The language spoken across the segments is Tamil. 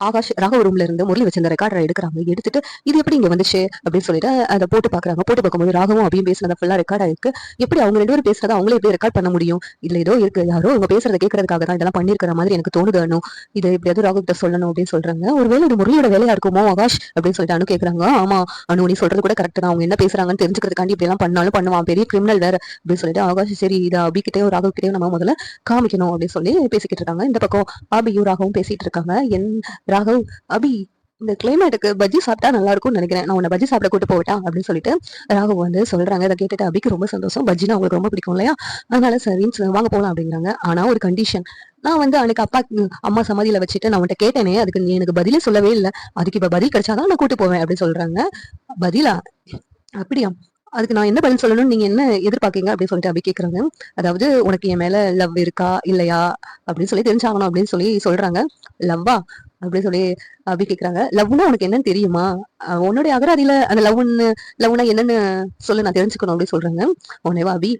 ஆகாஷ் ராகவ் ரூம்ல இருந்து முரளி வச்சிருந்த ரெக்கார்டரை எடுக்கிறாங்க. எடுத்துட்டு இது எப்படி இங்க வந்துச்சு அப்படின்னு சொல்லிட்டு அதை போட்டு பாக்குறாங்க. போட்டு பார்க்கும்போது ராகவும் அப்படியும் பேசுனதை ஃபுல்லா ரெக்கார்ட் ஆயிருக்கு. எப்படி அவங்க 2 பேரும் பேசுறதை அவங்களே எப்படி ரெக்கார்ட் பண்ண முடியும்? இதுல ஏதோ இருக்கு. யாரோ அவங்க பேசுறதை கேட்கறதுக்காக தான் இதெல்லாம் பண்ணிருக்கிற மாதிரி எனக்கு தோணுது அனு. இது எப்படியாவது ராகு கிட்ட சொல்லணும் அப்படின்னு சொல்றாங்க. ஒருவேளை இது முரளியோட வேலையா இருக்குமோ ஆகாஷ் அப்படின்னு சொல்லிட்டு அனு கேக்குறாங்க. ஆமா அனு, நீ சொல்றது கூட கரெக்ட் தான். அவங்க என்ன பேசுறாங்கன்னு தெரிஞ்சுக்கிறதுக்காண்டி இப்படி எல்லாம் பண்ணாலும் பண்ணுவான், பெரிய கிரிமினல் வேற அப்படின்னு சொல்லிட்டு ஆகாஷ் சரி இதை அபிகிட்டயும் ராகவ் கிட்டயும் நம்ம முதல்ல காமிக்கணும் அப்படின்னு சொல்லி பேசிக்கிட்டு இருக்காங்க. இந்த பக்கம் ஆபியும் ராகவும் பேசிட்டு இருக்காங்க. ராகவ், அபி இந்த கிளைமேட்டுக்கு பஜ்ஜி சாப்பிட்டா நல்லா இருக்கும்னு நினைக்கிறேன். நான் உன்னை பஜ்ஜி சாப்பிட கூட்டு போகட்டா அப்படின்னு சொல்லிட்டு ராகவ் வந்து சொல்றாங்க. இதை கேட்டுட்டு அபிக்கு ரொம்ப சந்தோஷம். பஜ்ஜினா அவங்களுக்கு ரொம்ப பிடிக்கும் இல்லையா? அதனால சரின்னு வாங்க போகலாம் அப்படிங்கிறாங்க. ஆனா ஒரு கண்டிஷன். நான் வந்து அன்னைக்கு அப்பா அம்மா சமாதியில வச்சுட்டு நான் உன்கிட்ட கேட்டேனே, அதுக்கு நீ எனக்கு பதிலே சொல்லவே இல்லை. அதுக்கு இப்ப பதில் கிடைச்சாதான் நான் கூட்டு போவேன் அப்படின்னு சொல்றாங்க. பதிலா? அப்படியா? அதுக்கு நான் என்ன பதில் சொல்லணும்னு நீங்க என்ன எதிர்பார்க்கீங்க அப்படின்னு சொல்லிட்டு அபி கேக்குறாங்க. அதாவது உனக்கு என் மேல லவ் இருக்கா இல்லையா அப்படின்னு சொல்லி தெரிஞ்சாகணும் அப்படின்னு சொல்லி சொல்றாங்க. லவ்வா அப்படின்னு சொல்லி அபி கேக்குறாங்க. லவ்னா உனக்கு என்னன்னு தெரியுமா? உன்னுடைய அகராதியில அந்த லவ்னா என்னன்னு சொல்லு, நான் தெரிஞ்சுக்கணும் அப்படின்னு சொல்றாங்க. உன்னைவா அபி,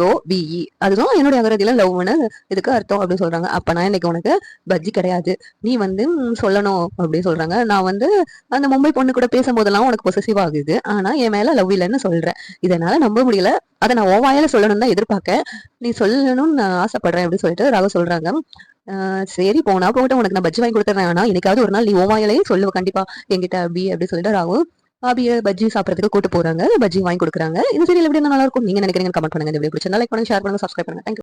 LOVE அதுதான் என்னுடைய அகராதியில லவ்னு இதுக்கு அர்த்தம் அப்படின்னு சொல்றாங்க. அப்ப நான் இன்னைக்கு உனக்கு பஜ்ஜி கிடையாது, நீ வந்து சொல்லணும் அப்படின்னு சொல்றாங்க. நான் வந்து அந்த மும்பை பொண்ணு கூட பேசும்போதெல்லாம் உனக்கு பொசசிவ் ஆகுது, ஆனா என் மேல லவ் இல்லைன்னு சொல்றேன். இதனால நம்ப முடியல. அதை நான் உன் வாயால சொல்லணும்னு தான் எதிர்பார்க்கேன். நீ சொல்லணும்னு நான் ஆசைப்படுறேன் அப்படின்னு சொல்லிட்டு ராக சொல்றாங்க. சரி போனா போகட்டும், உனக்கு நான் பஜ்ஜி வாங்கி கொடுத்துறேன். ஆனா என்னைக்காவது ஒரு நாள் நீ உன் வாயாலேயே சொல்லுவ கண்டிப்பா என்கிட்ட அபி அப்படின்னு சொல்லிட்டு ராகு அபிய பஜ்ஜி சாப்பிடறதுக்கு கூட்டு போறாங்க. பஜ்ஜி வாங்கி கொடுக்குறாங்க. இந்த சீரியல் எப்படி நல்லா இருக்கும் நீங்க நினைக்கிறீங்க? கமெண்ட் பண்ணுங்க. இந்த வீடியோ பிடிச்சிருந்தா லைக் பண்ணுங்க, ஷேர் பண்ணுங்க, சப்ஸ்கிரைப் பண்ணுங்க. தேங்க்யூ.